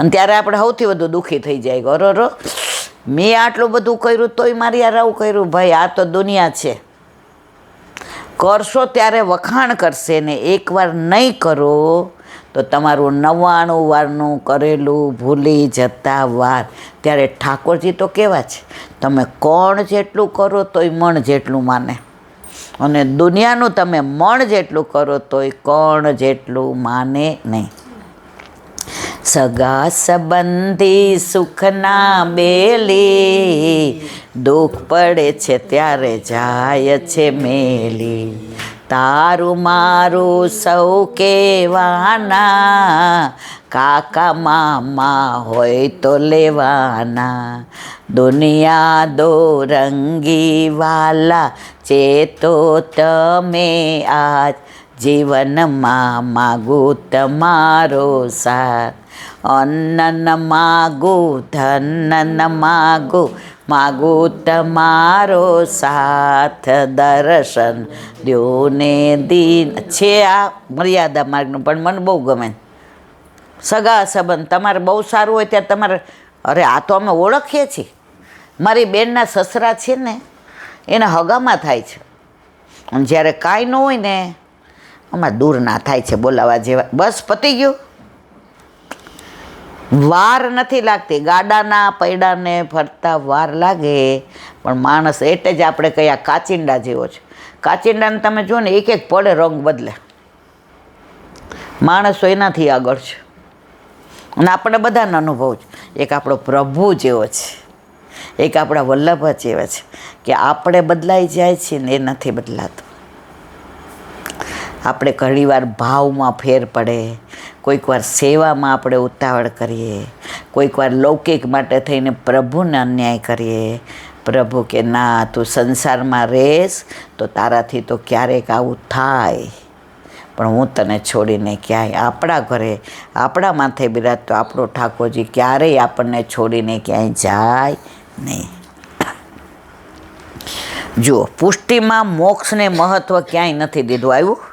અને ત્યારે આપણે સૌથી વધુ દુઃખી થઈ જાય કે અરો મેં આટલું બધું કર્યું તોય મારી યાર આવું કર્યું. ભાઈ આ તો દુનિયા છે. કરશો ત્યારે વખાણ કરશે ને એકવાર નહીં કરો તો તમારું 99 વારનું કરેલું ભૂલી જતા વાર. ત્યારે ઠાકોરજી તો કેવા છે, તમે કોણ જેટલું કરો તોય મણ જેટલું માને, અને દુનિયાનું તમે મણ જેટલું કરો તોય કોણ જેટલું માને નહીં. સગા સંબંધી સુખના બેલી, દુઃખ પડે છે ત્યારે જાય છે મેલી. તારું મારું સૌ કહેવાના, કાકા મામા હોય તો લેવાના. દુનિયા દો રંગી વાલા, ચેતો તમે આજ જીવનમાં માગું તમારો સાથ. અન્ન ન માગું ધન ન માગું, માગું તમારો સાથ. દર્શન દ્યો ને દીન છે આ મર્યાદા માર્ગનું, પણ મને બહુ ગમે. સગા સંબંધ તમારે બહુ સારું હોય ત્યારે તમારે, અરે આ તો અમે ઓળખીએ છીએ. મારી બેનના સસરા છે ને એના હગામાં થાય છે, અને જ્યારે કાંઈ ન હોય ને અમારે દૂર ના થાય છે બોલાવા જેવા. બસ પતી ગયું. વાર નથી લાગતી. ગાડાના પૈડાને ફરતા વાર લાગે, પણ માણસ એટલે જ આપણે કહીએ કાચિંડા જેવો છે. કાચિંડાને તમે જુઓ ને એક એક પડે રંગ બદલે. માણસો એનાથી આગળ છે, અને આપણે બધાનો અનુભવ છે. એક આપણો પ્રભુ જેવો છે, એક આપણા વલ્લભ જેવા છે, કે આપણે બદલાઈ જાય છે ને એ નથી બદલાતું. આપણે ઘણીવાર ભાવમાં ફેર પડે, કોઈક વાર સેવામાં આપણે ઉતાવળ કરીએ, કોઈક વાર લૌકિક માટે થઈને પ્રભુને અન્યાય કરીએ. પ્રભુ કે ના, તું સંસારમાં રહેશ તો તારાથી તો ક્યારેક આવું થાય, પણ હું તને છોડીને ક્યાંય, આપણા ઘરે આપણા માથે બિરાજતો આપણો ઠાકોરજી ક્યારેય આપણને છોડીને ક્યાંય જાય નહીં. જુઓ, પુષ્ટિમાં મોક્ષને મહત્ત્વ ક્યાંય નથી દીધું આવ્યું.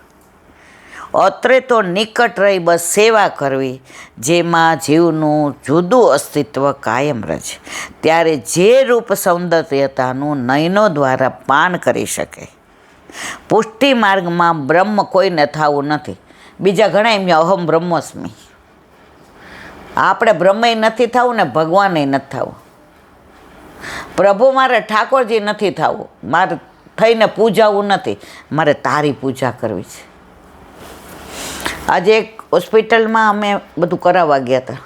અત્રે તો નિકટ રહી બસ સેવા કરવી, જેમાં જીવનું જુદું અસ્તિત્વ કાયમ રહે છે. ત્યારે જે રૂપ સૌંદર્યતાનું નયનો દ્વારા પાન કરી શકે. પુષ્ટિ માર્ગમાં બ્રહ્મ કોઈને થવું નથી. બીજા ઘણા એમ અહમ બ્રહ્મસ્મી. આપણે બ્રહ્મય નથી થવું ને ભગવાનય નથી થવું. પ્રભુ મારે ઠાકોરજી નથી થવું, મારે થઈને પૂજાવું નથી, મારે તારી પૂજા કરવી છે. આજે એક હોસ્પિટલમાં અમે બધું કરાવવા ગયા હતા.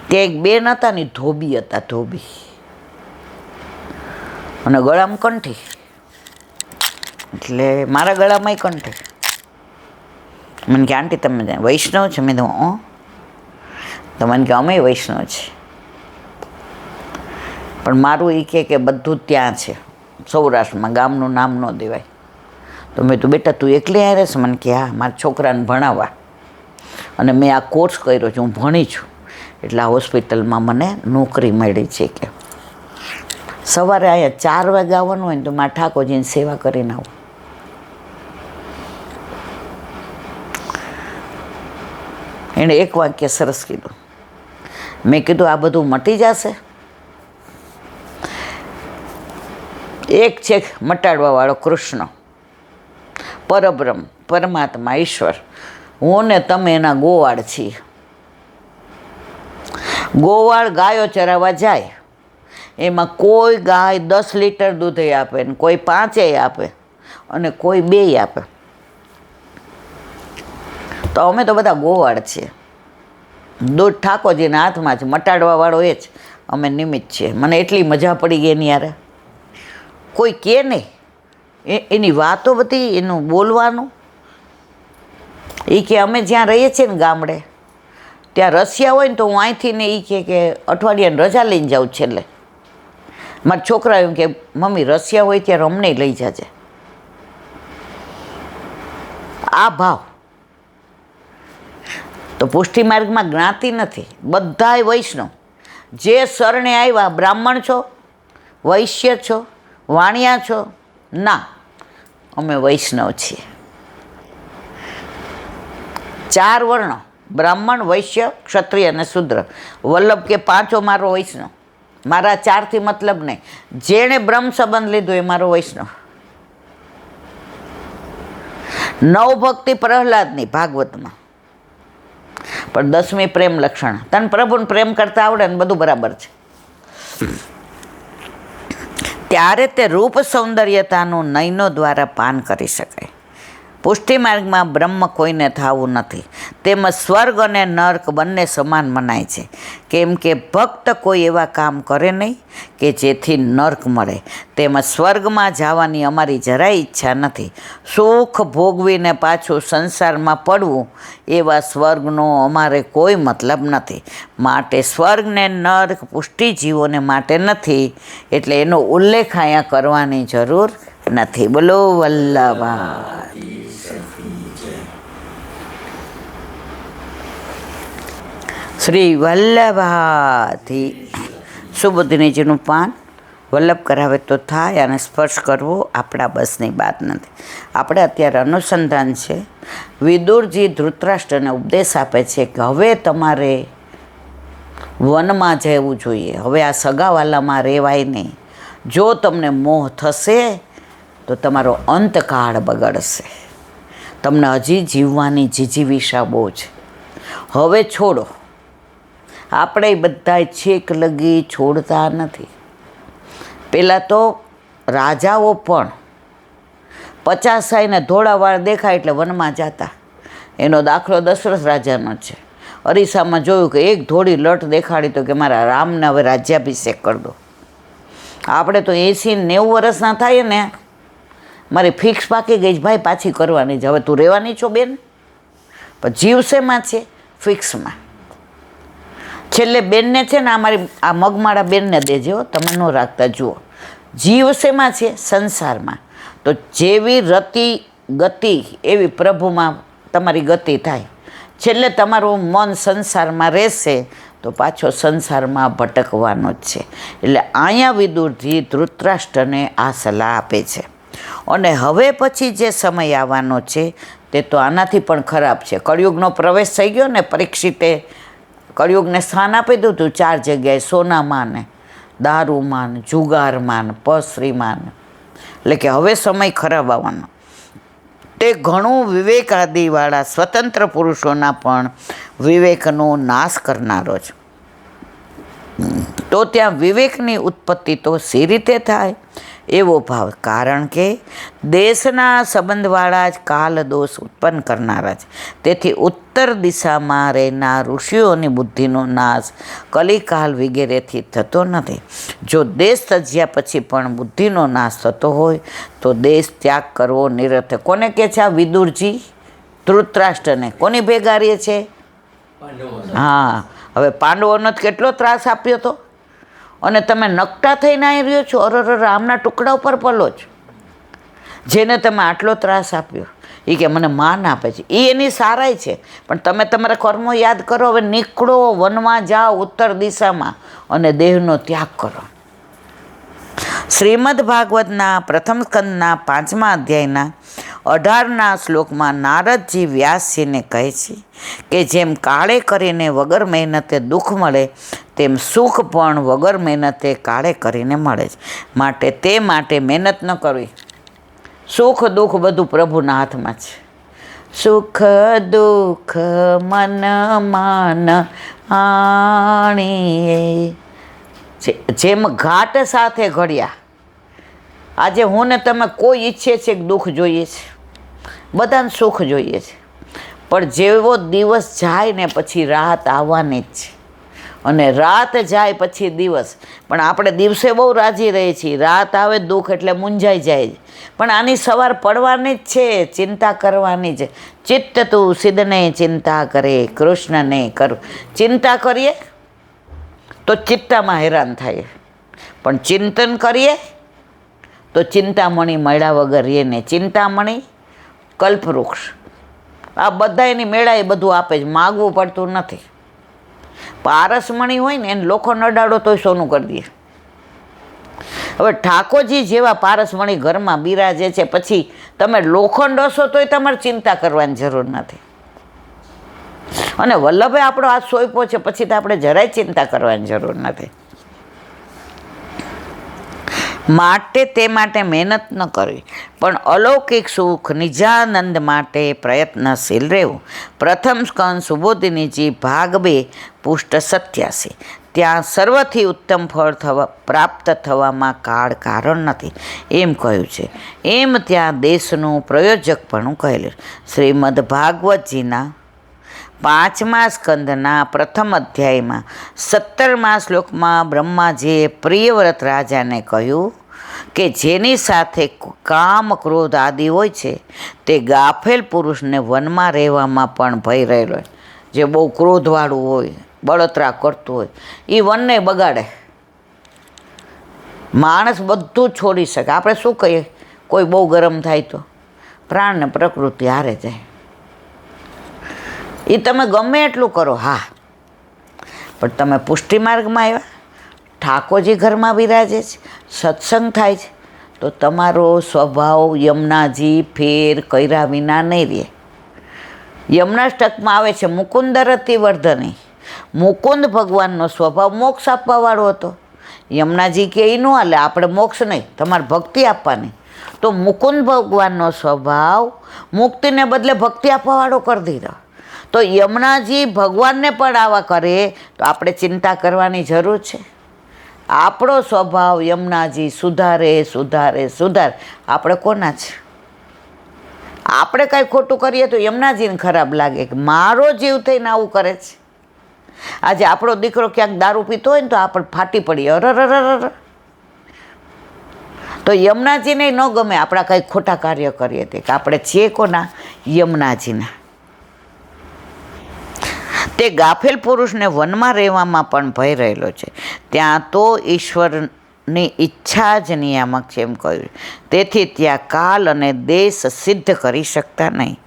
ત્યાં એક બેન હતા ને, ધોબી હતા, ધોબી, અને ગળામાં કંઠી. એટલે મારા ગળામાંય કંઠી. મને કે આંટી તમે વૈષ્ણવ છો? મેં કીધું તો મને કે અમે વૈષ્ણવ છે, પણ મારું એ કે બધું ત્યાં છે સૌરાષ્ટ્રમાં, ગામનું નામ ન દેવાય. તો મેં તું બેટા તું એકલી આવ્યા છે? મને કે હા, મારા છોકરાને ભણાવવા, અને મેં આ કોર્સ કર્યો છે, હું ભણી છું, એટલે આ હોસ્પિટલમાં મને નોકરી મળી છે. કે સવારે અહીંયા 4 વાગે આવવાનું હોય ને તો મારા ઠાકોરજીની સેવા કરીને આવું. એણે એક વાક્ય સરસ કીધું. મેં કીધું આ બધું મટી જશે? એક છે મટાડવાવાળો કૃષ્ણ, પરબ્રહ્મ, પરમાત્મા, ઈશ્વર. હું ને તમે એના ગોવાળ છીએ. ગોવાળ ગાયો ચરાવવા જાય, એમાં કોઈ ગાય 10 લીટર દૂધ આપે ને કોઈ 5 આપે અને કોઈ 2 આપે. તો અમે તો બધા ગોવાળ છીએ. દૂધ ઠાકોરજીના હાથમાં છે, મટાડવાવાળો એ જ, અમે નિમિત્ત છીએ. મને એટલી મજા પડી ગઈ એની યારે. કોઈ કહે નહીં, એની વાતો બધી, એનું બોલવાનું. એ કે અમે જ્યાં રહીએ છીએ ને ગામડે, ત્યાં રસિયા હોય ને તો હું અહીંથી ને એ કે અઠવાડિયાની રજા લઈને જાઉં છેલ્લે. મારા છોકરા એમ કે મમ્મી રસિયા હોય ત્યારે અમને લઈ જાજે. આ ભાવ તો પુષ્ટિ માર્ગમાં જ્ઞાતિ નથી, બધાય વૈષ્ણવ. જે શરણે આવ્યા, બ્રાહ્મણ છો, વૈશ્ય છો, વાણિયા છો, ના, અમે વૈષ્ણવ છીએ. 4 વર્ણ, બ્રાહ્મણ, વૈશ્ય, ક્ષત્રિય અને શૂદ્ર. વલ્લભ કે પાંચો મારો વૈષ્ણવ, મારા ચારથી મતલબ નહીં. જેણે બ્રહ્મ સંબંધ લીધો એ મારો વૈષ્ણવ. 9 ભક્તિ પ્રહલાદની ભાગવતમાં, પણ 10મી પ્રેમ લક્ષણ. તને પ્રભુને પ્રેમ કરતા આવડે ને બધું બરાબર છે, ત્યારે તે રૂપ સૌંદર્યતાનું નયનો દ્વારા પાન કરી શકાય. પુષ્ટિ માર્ગમાં બ્રહ્મ કોઈને થવું નથી. તેમજ સ્વર્ગ અને નર્ક બંને સમાન મનાય છે, કેમ કે ભક્ત કોઈ એવા કામ કરે નહીં કે જેથી નર્ક મળે. તેમજ સ્વર્ગમાં જવાની અમારી જરાય ઈચ્છા નથી. સુખ ભોગવીને પાછું સંસારમાં પડવું એવા સ્વર્ગનો અમારે કોઈ મતલબ નથી. માટે સ્વર્ગ ને નર્ક પુષ્ટિ જીવોને માટે નથી, એટલે એનો ઉલ્લેખ અહીંયા કરવાની જરૂર નથી. બોલો વલ્લભા. શ્રી વલ્લભાથી સુબોધિનીજીનું પાન વલ્લભ કરાવે તો થાય, અને સ્પર્શ કરવો આપણા બસની વાત નથી. આપણે અત્યારે અનુસંધાન છે. વિદુરજી ધૃતરાષ્ટ્રને ઉપદેશ આપે છે કે હવે તમારે વનમાં જવું જોઈએ, હવે આ સગાવાલામાં રહેવાય નહીં. જો તમને મોહ થશે તો તમારો અંતકાળ બગડશે. તમને હજી જીવવાની જીજીવિષા બહુ છે, હવે છોડો. આપણે બધાય છેક લગી છોડતા નથી. પહેલાં તો રાજાઓ પણ 50 સાયને ધોળા વાળ દેખાય એટલે વનમાં જતા. એનો દાખલો દશરથ રાજાનો છે. અરીસામાં જોયું કે એક ધોળી લટ દેખાડી તો કે મારા રામને હવે રાજ્યાભિષેક કરી દો. આપણે તો 80-90 વર્ષના થાય ને, મારી ફિક્સ પાકી ગઈ ભાઈ, પાછી કરવાની છે. હવે તું રહેવાની છો બેન, પણ જીવશેમાં છે ફિક્સમાં. છેલ્લે બેનને છે ને, અમારી આ મગમાળા બેનને દેજો, તમે ન રાખતા. જુઓ, જીવશેમાં છે સંસારમાં. તો જેવી રતિ ગતિ એવી પ્રભુમાં તમારી ગતિ થાય. છેલ્લે તમારું મન સંસારમાં રહેશે તો પાછો સંસારમાં ભટકવાનો જ છે. એટલે અહીંયા વિદુરજી ધૃતરાષ્ટ્રને આ સલાહ આપે છે. અને હવે પછી જે સમય આવવાનો છે તે તો આનાથી પણ ખરાબ છે. કળિયુગનો પ્રવેશ થઈ ગયો ને, પરીક્ષિતે કળિયુગને સ્થાન આપી દીધું 4 જગ્યાએ: સોનામાં ને, દારૂમાં ને, જુગારમાં ને, પસરીમાં ને. એટલે કે હવે સમય ખરાબ આવવાનો. તે ઘણું વિવેક આદિવાળા સ્વતંત્ર પુરુષોના પણ વિવેકનો નાશ કરનારો છે. તો ત્યાં વિવેકની ઉત્પત્તિ તો સી રીતે થાય એવો ભાવ, કારણ કે દેશના સંબંધવાળા જ કાલ દોષ ઉત્પન્ન કરનારા છે. તેથી ઉત્તર દિશામાં રહેનાર ઋષિઓની બુદ્ધિનો નાશ કલિકાલ વગેરેથી થતો નથી. જો દેશ ત્યજ્યા પછી પણ બુદ્ધિનો નાશ થતો હોય તો દેશ ત્યાગ કરવો નિરર્થક. કોને કહે છે આ વિદુરજી? ધૃતરાષ્ટ્રને. કોની ભેગારીએ છે? હા, હવે પાંડવોનો કેટલો ત્રાસ આપ્યો હતો, અને તમે નકટા થઈને આવી રહ્યો છો. અરર, આમના ટુકડા ઉપર પલો છો, જેને તમે આટલો ત્રાસ આપ્યો. એ કે મને માન આપે છે, એ એની સારાઈ છે, પણ તમે તમારા કર્મો યાદ કરો. હવે નીકળો, વનમાં જાઓ ઉત્તર દિશામાં, અને દેહનો ત્યાગ કરો. શ્રીમદ ભાગવતના પ્રથમ સ્કંદના 5મા અધ્યાયના 18ના શ્લોકમાં નારદજી વ્યાસજીને કહે છે કે જેમ કાળે કરીને વગર મહેનતે દુઃખ મળે, તેમ સુખ પણ વગર મહેનતે કાળે કરીને મળે છે. માટે તે માટે મહેનત ન કરવી. સુખ દુઃખ બધું પ્રભુના હાથમાં છે. સુખ દુઃખ મન માન આણીએ. જેમ ઘાટ સાથે ઘડ્યા. આજે હું ને તમે કોઈ ઈચ્છે છે કે દુઃઘ જોઈએ છે, બધાને સુખ જોઈએ છે, પણ જેવો દિવસ જાય ને પછી રાત આવવાની જ છે, અને રાત જાય પછી દિવસ. પણ આપણે દિવસે બહુ રાજી રહીએ છીએ, રાત આવે દુઃખ એટલે મૂંઝાઈ જાય. પણ આની સવાર પડવાની જ છે, ચિંતા કરવાની છે. ચિત્ત તું સિદ્ધને ચિંતા કરે, કૃષ્ણને કર. ચિંતા કરીએ તો ચિત્તામાં હેરાન થાય, પણ ચિંતન કરીએ તો ચિંતામણી મળ્યા વગર રહીએ ને. ચિંતામણી, કલ્પવૃક્ષ, આ બધા એની મેળા એ બધું આપે છે, માગવું પડતું નથી. પારસમણી હોય ને એને લોખંડ અડાડો તોય સોનું કરી દે. હવે ઠાકોરજી જેવા પારસમણી ઘરમાં બિરાજે છે, પછી તમે લોખંડ હશો તોય તમારે ચિંતા કરવાની જરૂર નથી. અને વલ્લભે આપણો હાથ સોંપ્યો છે, પછી તો આપણે જરાય ચિંતા કરવાની જરૂર નથી. તે માટે મહેનત ન કરવી, પણ અલૌકિક સુખ નિજાનંદ માટે પ્રયત્નશીલ રહેવું. પ્રથમ સ્કંદ સુબોધિનીજી ભાગ 2 પૃષ્ઠ 87. ત્યાં સર્વથી ઉત્તમ ફળ પ્રાપ્ત થવામાં કાળ કારણ નથી એમ કહ્યું છે. એમ ત્યાં દેશનું પ્રયોજકપણું કહેલું. શ્રીમદ ભાગવતજીના 5મા સ્કંદના પ્રથમ અધ્યાયમાં 17મા શ્લોકમાં બ્રહ્માજીએ પ્રિયવ્રત રાજાને કહ્યું કે જેની સાથે કામ ક્રોધ આદિ હોય છે તે ગાફેલ પુરુષને વનમાં રહેવામાં પણ ભય રહેલો હોય. જે બહુ ક્રોધવાળું હોય, બળતરા કરતું હોય, એ વનને બગાડે. માણસ બધું છોડી શકે. આપણે શું કહીએ, કોઈ બહુ ગરમ થાય તો પ્રાણ ને પ્રકૃતિ હારે જાય. એ તમે ગમે એટલું કરો, હા, પણ તમે પુષ્ટિ માર્ગમાં આવ્યા, ઠાકોરજી ઘરમાં બિરાજે છે, સત્સંગ થાય છે, તો તમારો સ્વભાવ યમુનાજી ફેર કર્યા વિના નહીં રહે. યમુનાષ્ટકમાં આવે છે મુકુંદ રતિ વર્ધની. મુકુંદ ભગવાનનો સ્વભાવ મોક્ષ આપવાવાળો હતો. યમુનાજી કે એ ન હાલે, આપણે મોક્ષ નહીં, તમારે ભક્તિ આપવાની. તો મુકુંદ ભગવાનનો સ્વભાવ મુક્તિને બદલે ભક્તિ આપવાવાળો કરી દીધો. તો યમુનાજી ભગવાનને પણ આવા કરે તો આપણે ચિંતા કરવાની જરૂર છે. આપણો સ્વભાવ યમુનાજી સુધારે. આપણે કોના છે? આપણે કાંઈ ખોટું કરીએ તો યમુનાજીને ખરાબ લાગે કે મારો જીવ થઈને આવું કરે છે. આજે આપણો દીકરો ક્યાંક દારૂ પીતો હોય ને તો આપણે ફાટી પડીએ, અરર. તો યમુનાજીને ન ગમે આપણા કાંઈ ખોટા કાર્ય કરીએ તે કે આપણે છીએ કોના? યમુનાજીના. તે ગાફેલ પુરુષને વનમાં રહેવામાં પણ ભય રહેલો છે. ત્યાં તો ઈશ્વરની ઈચ્છા જ નિયામક છે એમ કહ્યું. તેથી ત્યાં કાલ અને દેશ સિદ્ધ કરી શકતા નહીં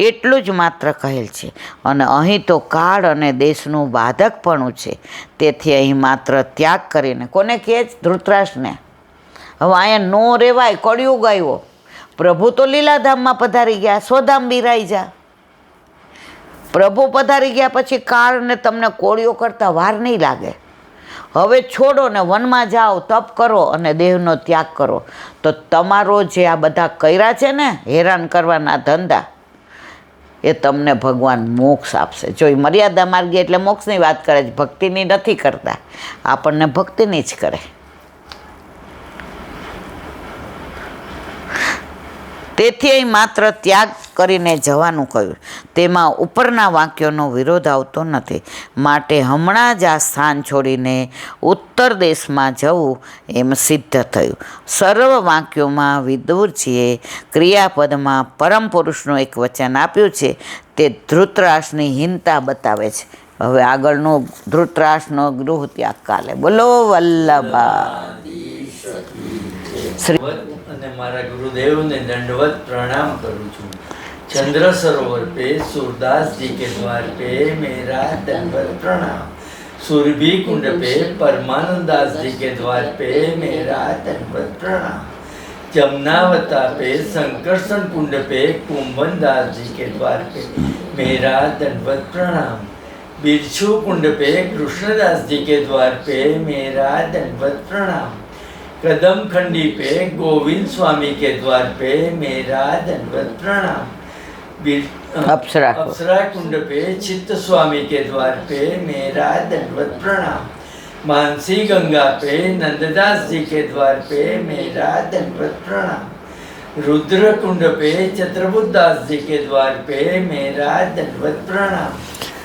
એટલું જ માત્ર કહેલ છે. અને અહીં તો કાળ અને દેશનું બાધકપણું છે. તેથી અહીં માત્ર ત્યાગ કરીને, કોને કહે? ધૃતરાષ્ટ્રને. હવે અહીંયા નો રેવાય, કળિયુગ આવ્યો. પ્રભુ તો લીલાધામમાં પધારી ગયા, સ્વધામ બિરાઈ જા. પ્રભુ પધારી ગયા પછી કાળને તમને કોળીઓ કરતાં વાર નહીં લાગે. હવે છોડો ને વનમાં જાઓ, તપ કરો અને દેહનો ત્યાગ કરો. તો તમારો જે આ બધા કર્યા છે ને હેરાન કરવાના ધંધા, એ તમને ભગવાન મોક્ષ આપશે. જો એ મર્યાદા માર્ગી એટલે મોક્ષની વાત કરે છે, ભક્તિની નથી કરતા. આપણને ભક્તિની જ કરે. તેથી અહીં માત્ર ત્યાગ કરીને જવાનું કહ્યું. તેમાં ઉપરના વાક્યોનો વિરોધ આવતો નથી. માટે હમણાં જ આ સ્થાન છોડીને ઉત્તર દેશમાં જવું એમ સિદ્ધ થયું. સર્વ વાક્યોમાં વિદુરજીએ ક્રિયાપદમાં પરમ પુરુષનું એક વચન આપ્યું છે. તે ધૃતરાષ્ટ્રની હીનતા બતાવે છે. હવે આગળનો ધૃતરાષ્ટ્રનો ગૃહ ત્યાગ કાલે. બોલો વલ્લભા શ્રી. અને મારા ગુરુદેવને દંડવત પ્રણામ કરું છું. चंद्र सरोवर पे सूरदास जी के द्वार पे मेरा दंडवत प्रणाम. सुरभि कुंड पे परमानंद दास जी के द्वार पे मेरा दंडवत प्रणाम. जमुनावता पे संकर्षण कुंड पे कुंभन दास जी के द्वार पे मेरा दंडवत प्रणाम. बिरछू कुंड पे कृष्णदास जी के द्वार पे मेरा दंडवत प्रणाम. कदम खंडी पे गोविंद स्वामी के द्वार पे मेरा दंडवत प्रणाम. अप्सरा कुंड पे चित्त स्वामी के द्वार पे मेरा दंडवत प्रणाम. मानसी गंगा पे नंददास जी के द्वार पे मेरा दंडवत प्रणाम. रुद्र कुंड पे चतुर्बुद्ध दास जी के द्वार पे मेरा दंडवत प्रणाम.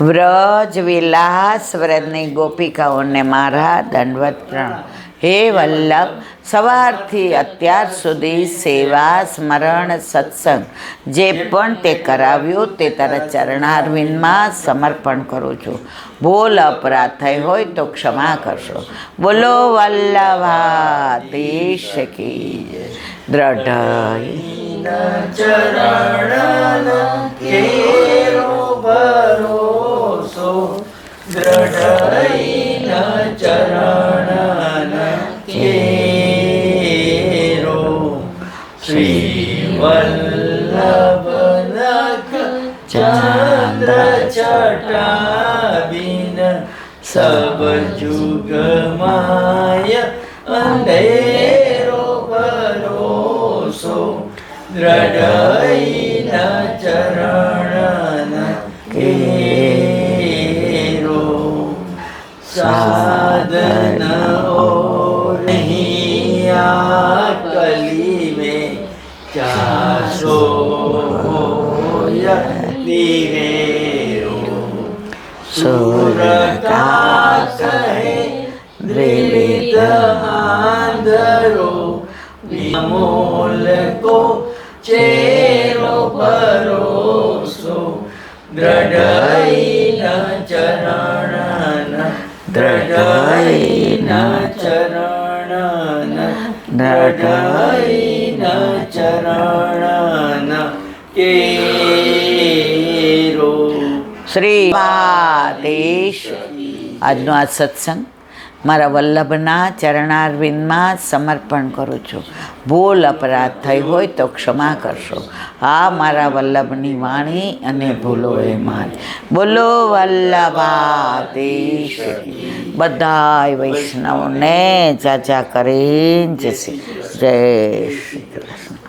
વ્રજ વિલાસ વ્રજની ગોપિકાઓને મારા દંડવત પ્રણામ. હે વલ્લભ, સવારથી અત્યાર સુધી સેવા સ્મરણ સત્સંગ જે પણ તે કરાવ્યું તે તારા ચરણારવિંદમાં સમર્પણ કરું છું. ભૂલ અપરાધ થઈ હોય તો ક્ષમા કરશો. બોલો વલ્લભાધીશ કી જય. દ્રઢ ભરોસો દ્રઢ ચરણ કેરો. શ્રી વલ્લભ નખ ચંદ્ર ચટા सब जुग माया अंधेरो भरोसो दृढ़ई न चरण केरो साधन और नहीं कली में चासो सुर का कहे द्विविध आंधरो विमोल को चेरो भरोसो दृढ़ई न चरण दृढ़ई न चरण दृढ़ई न चरण केरो શ્રી પાદેશ. આજનો આ સત્સંગ મારા વલ્લભના ચરણારવિંદમાં સમર્પણ કરું છું. ભૂલ અપરાધ થઈ હોય તો ક્ષમા કરશો. આ મારા વલ્લભની વાણી અને ભૂલો એ મારી. બોલો વલ્લભાદેશ. બધાય વૈષ્ણવને જાજા કરીને જય શ્રી કૃષ્ણ.